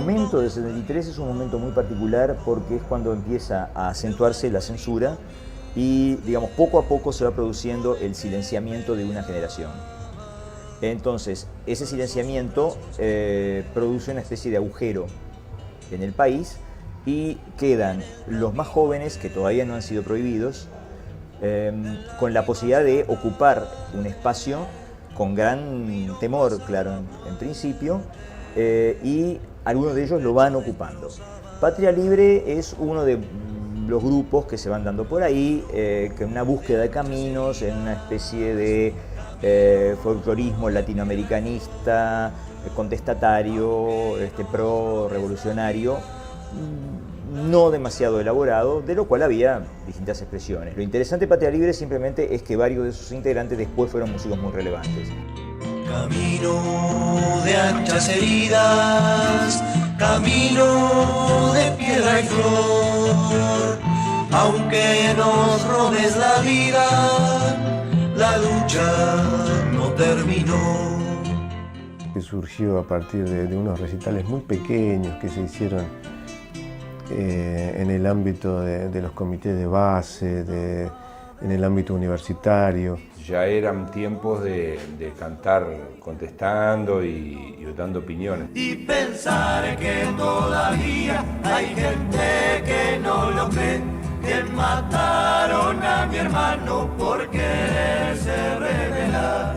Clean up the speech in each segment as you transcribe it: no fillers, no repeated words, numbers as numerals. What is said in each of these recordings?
momento del 73 es un momento muy particular porque es cuando empieza a acentuarse la censura y, digamos, poco a poco se va produciendo el silenciamiento de una generación. Entonces, ese silenciamiento produce una especie de agujero en el país y quedan los más jóvenes, que todavía no han sido prohibidos, con la posibilidad de ocupar un espacio con gran temor, claro, en principio, y algunos de ellos lo van ocupando. Patria Libre es uno de los grupos que se van dando por ahí, que en una búsqueda de caminos, en una especie de folclorismo latinoamericanista, contestatario, pro-revolucionario, no demasiado elaborado, de lo cual había distintas expresiones. Lo interesante de Patria Libre simplemente es que varios de sus integrantes después fueron músicos muy relevantes. Camino de anchas heridas, camino de piedra y flor, aunque nos robes la vida, la lucha no terminó. Que surgió a partir de unos recitales muy pequeños que se hicieron en el ámbito de los comités de base, en el ámbito universitario. Ya eran tiempos de cantar contestando y dando opiniones. Y pensar que todavía hay gente que no lo cree, que mataron a mi hermano por quererse rebelar.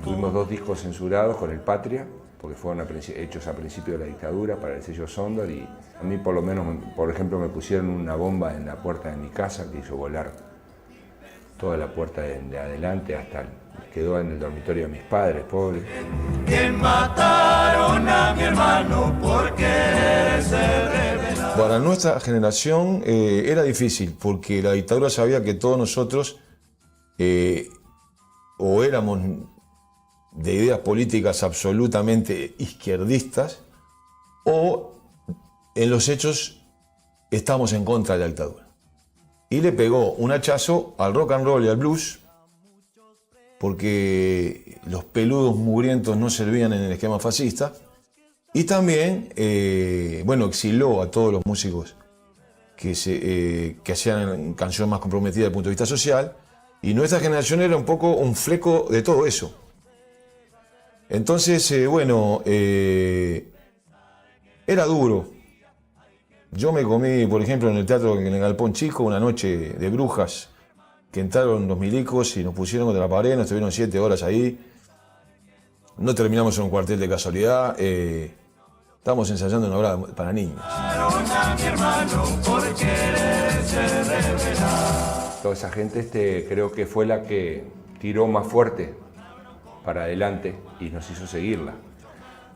Tuvimos 2 discos censurados con el Patria, porque fueron hechos a principio de la dictadura para el sello Sondor, y a mí por lo menos, por ejemplo, me pusieron una bomba en la puerta de mi casa que hizo volar toda la puerta de adelante quedó en el dormitorio de mis padres, pobres. Que mataron a mi hermano por quererse rebelar. Para nuestra generación era difícil, porque la dictadura sabía que todos nosotros o éramos de ideas políticas absolutamente izquierdistas, o en los hechos estamos en contra de la dictadura. Y le pegó un hachazo al rock and roll y al blues, porque los peludos mugrientos no servían en el esquema fascista, y también, exiló a todos los músicos que hacían canciones más comprometidas desde el punto de vista social, y nuestra generación era un poco un fleco de todo eso. Entonces, era duro. Yo me comí, por ejemplo, en el teatro, en el Galpón Chico, una noche de brujas, que entraron los milicos y nos pusieron contra la pared, nos estuvieron 7 horas ahí. No terminamos en un cuartel de casualidad, estábamos ensayando una obra para niños. Toda esa gente creo que fue la que tiró más fuerte para adelante y nos hizo seguirla.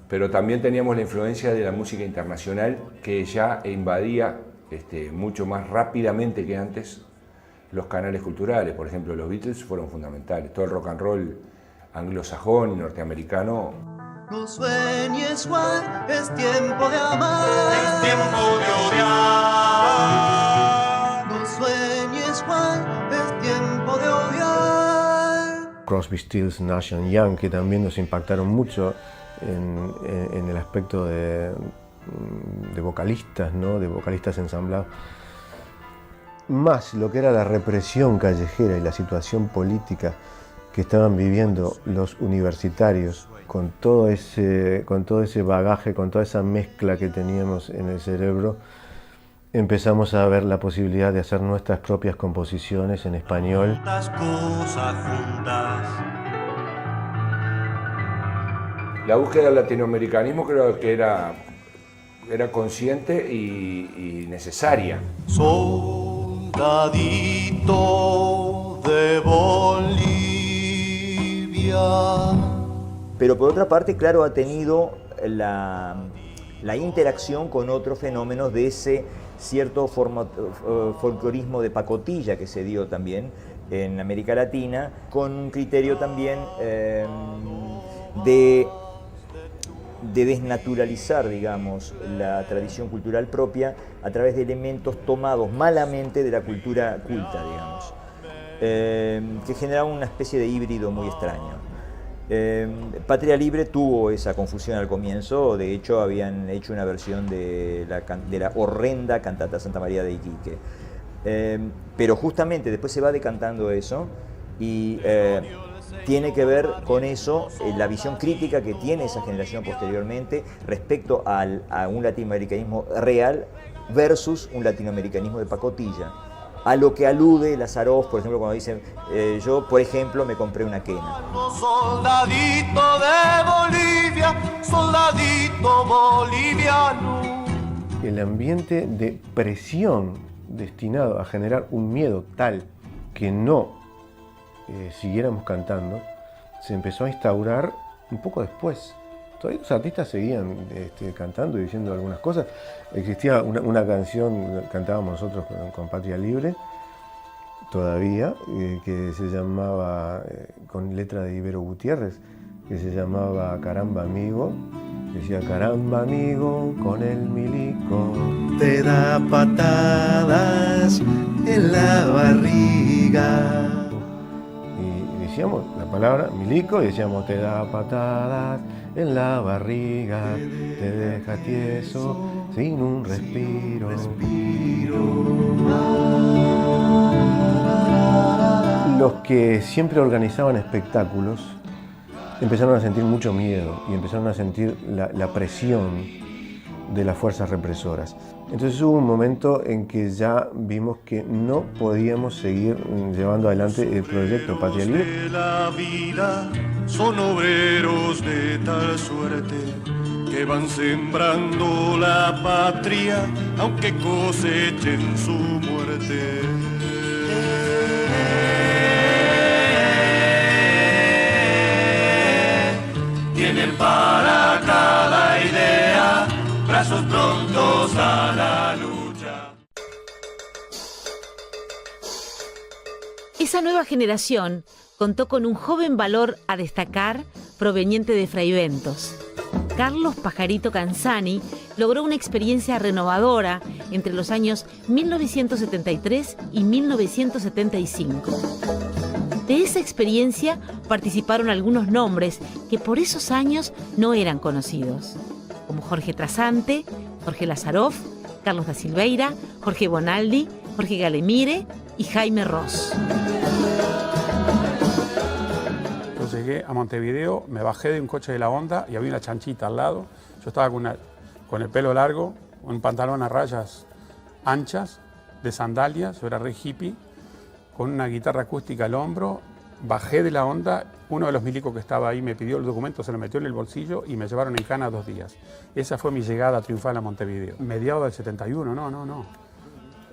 Pero también teníamos la influencia de la música internacional, que ya invadía mucho más rápidamente que antes los canales culturales. Por ejemplo, los Beatles fueron fundamentales. Todo el rock and roll anglosajón y norteamericano. No sueñes, Juan, es tiempo de amar. Es tiempo de odiar. No sueñes, Juan, es tiempo de odiar. Crosby, Stills, Nash & Young, que también nos impactaron mucho en el aspecto de vocalistas, ¿no? De vocalistas ensamblados. Más lo que era la represión callejera y la situación política que estaban viviendo los universitarios, con todo ese bagaje, con toda esa mezcla que teníamos en el cerebro, empezamos a ver la posibilidad de hacer nuestras propias composiciones en español. Las cosas juntas. La búsqueda del latinoamericanismo creo que era consciente y necesaria. Soldadito de Bolivia. Pero por otra parte, claro, ha tenido la interacción con otros fenómenos de ese cierto folclorismo de pacotilla que se dio también en América Latina, con un criterio también de desnaturalizar, digamos, la tradición cultural propia a través de elementos tomados malamente de la cultura culta, digamos, que generaba una especie de híbrido muy extraño. Patria Libre tuvo esa confusión al comienzo, de hecho habían hecho una versión de la horrenda cantata Santa María de Iquique. Pero justamente después se va decantando eso y tiene que ver con eso la visión crítica que tiene esa generación posteriormente respecto a un latinoamericanismo real versus un latinoamericanismo de pacotilla. A lo que alude Lazaroff, por ejemplo, cuando dice, yo, por ejemplo, me compré una quena. Soldadito de Bolivia, soldadito boliviano. El ambiente de presión destinado a generar un miedo tal que no siguiéramos cantando, se empezó a instaurar un poco después. Todavía los artistas seguían cantando y diciendo algunas cosas. Existía una canción, cantábamos nosotros con Patria Libre, todavía, que se llamaba, con letra de Ibero Gutiérrez, que se llamaba Caramba Amigo. Decía, caramba amigo, con el milico Te da patadas en la barriga. Y decíamos la palabra milico y decíamos, te da patadas en la barriga, te deja tieso sin un respiro. Los que siempre organizaban espectáculos empezaron a sentir mucho miedo y empezaron a sentir la presión de las fuerzas represoras. Entonces hubo un momento en que ya vimos que no podíamos seguir llevando adelante el proyecto Patria Libre. La vida son obreros de tal suerte que van sembrando la patria aunque cosechen su muerte. Tienen para cada idea brazos prontos a la lucha. Esa nueva generación contó con un joven valor a destacar proveniente de Fraiventos. Carlos Pajarito Canzani logró una experiencia renovadora entre los años 1973 y 1975. De esa experiencia participaron algunos nombres que por esos años no eran conocidos, como Jorge Trasante, Jorge Lazaroff, Carlos da Silveira, Jorge Bonaldi, Jorge Galemire y Jaime Ross. Yo llegué a Montevideo, me bajé de un coche de la Honda y había una chanchita al lado. Yo estaba con el pelo largo, un pantalón a rayas anchas, de sandalias, yo era re hippie, con una guitarra acústica al hombro. Bajé de la Honda, uno de los milicos que estaba ahí me pidió el documento, se lo metió en el bolsillo y me llevaron en cana 2 días. Esa fue mi llegada triunfal a Montevideo. Mediados del 71, no.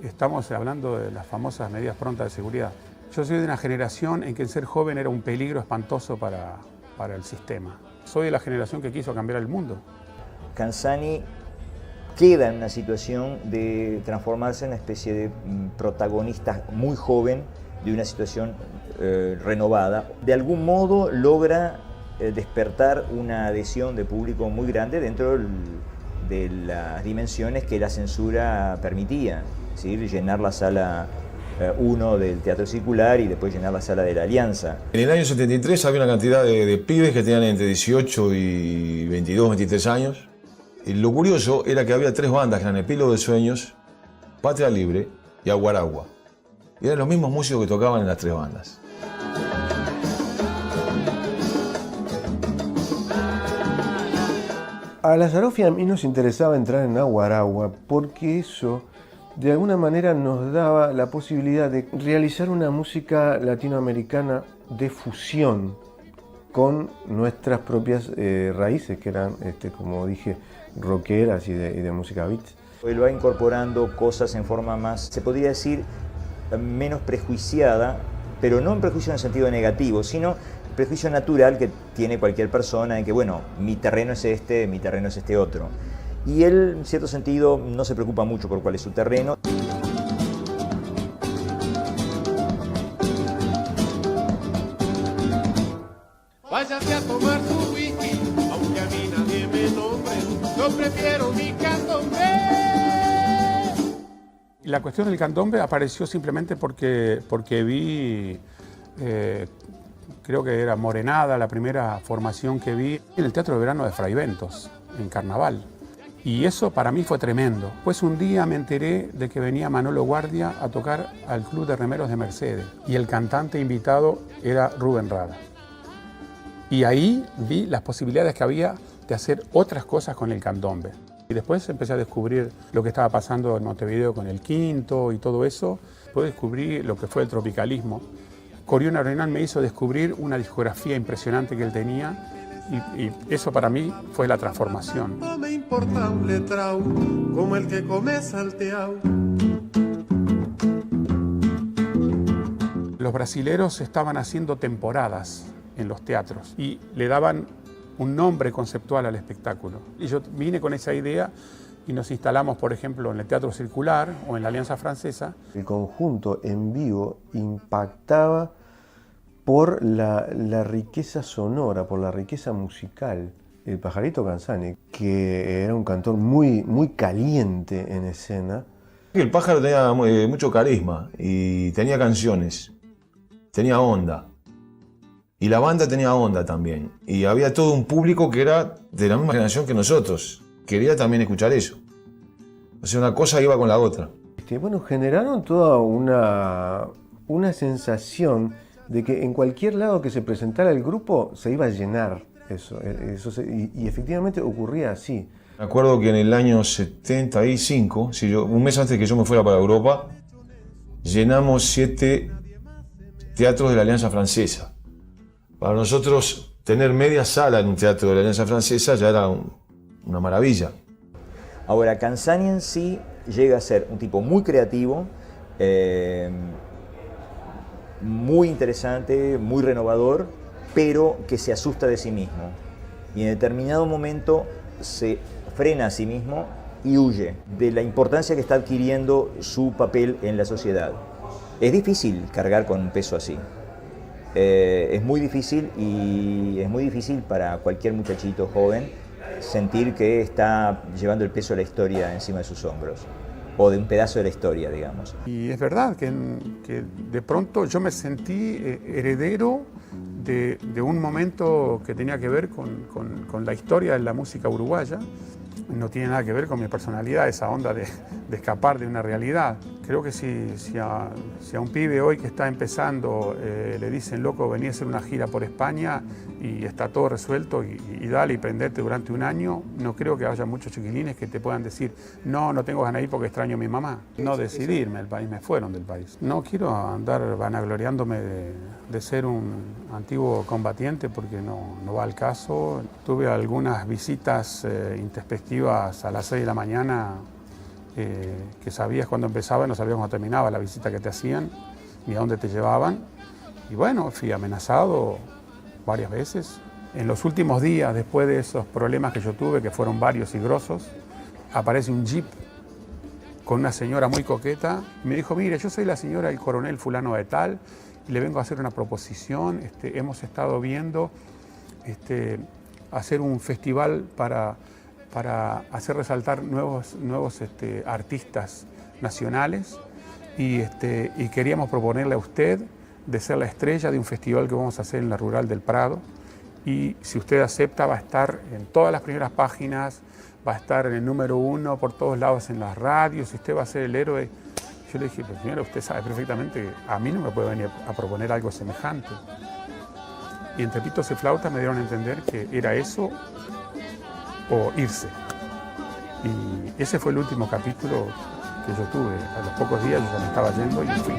Estamos hablando de las famosas medidas prontas de seguridad. Yo soy de una generación en que el ser joven era un peligro espantoso para el sistema. Soy de la generación que quiso cambiar el mundo. Canzani queda en una situación de transformarse en una especie de protagonista muy joven de una situación renovada. De algún modo logra despertar una adhesión de público muy grande dentro de las dimensiones que la censura permitía, ¿sí? Llenar la sala 1 del Teatro Circular y después llenar la sala de la Alianza. En el año 73 había una cantidad de pibes que tenían entre 18 y 22, 23 años. Y lo curioso era que había 3 bandas que eran Epílogo de Sueños, Patria Libre y Aguaragua. Y eran los mismos músicos que tocaban en las 3 bandas. A Lazaroff y a mí nos interesaba entrar en Aguaragua porque eso de alguna manera nos daba la posibilidad de realizar una música latinoamericana de fusión con nuestras propias raíces, que eran, como dije, rockeras y de música beat. Él va incorporando cosas en forma más, se podría decir, menos prejuiciada, pero no en prejuicio en el sentido negativo, sino prejuicio natural que tiene cualquier persona en que, bueno, mi terreno es este otro. Y él, en cierto sentido, no se preocupa mucho por cuál es su terreno. Váyase a tomar su whisky, aunque a mí nadie me nombre, yo prefiero mi candombe. La cuestión del candombe apareció simplemente porque vi creo que era Morenada, la primera formación que vi en el Teatro de Verano de Fraiventos, en Carnaval. Y eso para mí fue tremendo. Pues un día me enteré de que venía Manolo Guardia a tocar al Club de Remeros de Mercedes y el cantante invitado era Rubén Rada. Y ahí vi las posibilidades que había de hacer otras cosas con el candombe. Y después empecé a descubrir lo que estaba pasando en Montevideo con el quinto y todo eso. Después descubrí lo que fue el tropicalismo. Corión Arenal me hizo descubrir una discografía impresionante que él tenía y eso para mí fue la transformación. No me importa un letrao como el que come salteao. Los brasileros estaban haciendo temporadas en los teatros y le daban un nombre conceptual al espectáculo. Y yo vine con esa idea y nos instalamos, por ejemplo, en el Teatro Circular o en la Alianza Francesa. El conjunto en vivo impactaba por la riqueza sonora, por la riqueza musical. El Pajarito Canzani, que era un cantor muy caliente en escena. El Pájaro tenía mucho carisma y tenía canciones, tenía onda. Y la banda tenía onda también. Y había todo un público que era de la misma generación que nosotros. Quería también escuchar eso. O sea, una cosa iba con la otra. Bueno, generaron toda una sensación de que en cualquier lado que se presentara el grupo se iba a llenar eso. Y efectivamente ocurría así. Me acuerdo que en el año 75, un mes antes de que yo me fuera para Europa, llenamos 7 teatros de la Alianza Francesa. Para nosotros, tener media sala en un teatro de la Alianza Francesa ya era una maravilla. Ahora, Canzani en sí llega a ser un tipo muy creativo, muy interesante, muy renovador, pero que se asusta de sí mismo. Y en determinado momento se frena a sí mismo y huye de la importancia que está adquiriendo su papel en la sociedad. Es difícil cargar con un peso así. Es muy difícil y es muy difícil para cualquier muchachito joven sentir que está llevando el peso de la historia encima de sus hombros, o de un pedazo de la historia, digamos. Y es verdad que de pronto yo me sentí heredero de un momento que tenía que ver con la historia de la música uruguaya. No tiene nada que ver con mi personalidad, esa onda de escapar de una realidad. Creo que si a un pibe hoy que está empezando le dicen, loco, vení a hacer una gira por España y está todo resuelto y dale y prendete durante un año, no creo que haya muchos chiquilines que te puedan decir, no tengo ganas de ir porque extraño a mi mamá. No decidí irme del país, me fueron del país. No quiero andar vanagloriándome de ser un antiguo combatiente porque no va al caso. Tuve algunas visitas introspectivas a las 6 de la mañana que sabías cuándo empezaba y no sabías cuándo terminaba la visita que te hacían ni a dónde te llevaban. Y bueno, fui amenazado varias veces. En los últimos días, después de esos problemas que yo tuve, que fueron varios y grosos, aparece un jeep con una señora muy coqueta y me dijo, mire, yo soy la señora del coronel fulano de tal y le vengo a hacer una proposición. Hemos estado viendo hacer un festival para hacer resaltar nuevos artistas nacionales y queríamos proponerle a usted de ser la estrella de un festival que vamos a hacer en la Rural del Prado y si usted acepta va a estar en todas las primeras páginas, va a estar en el número 1 por todos lados en las radios, usted va a ser el héroe. Yo le dije, pues señora, usted sabe perfectamente que a mí no me puede venir a proponer algo semejante. Y entre pitos y flautas me dieron a entender que era eso o irse. Y ese fue el último capítulo que yo tuve. A los pocos días yo ya me estaba yendo y fui.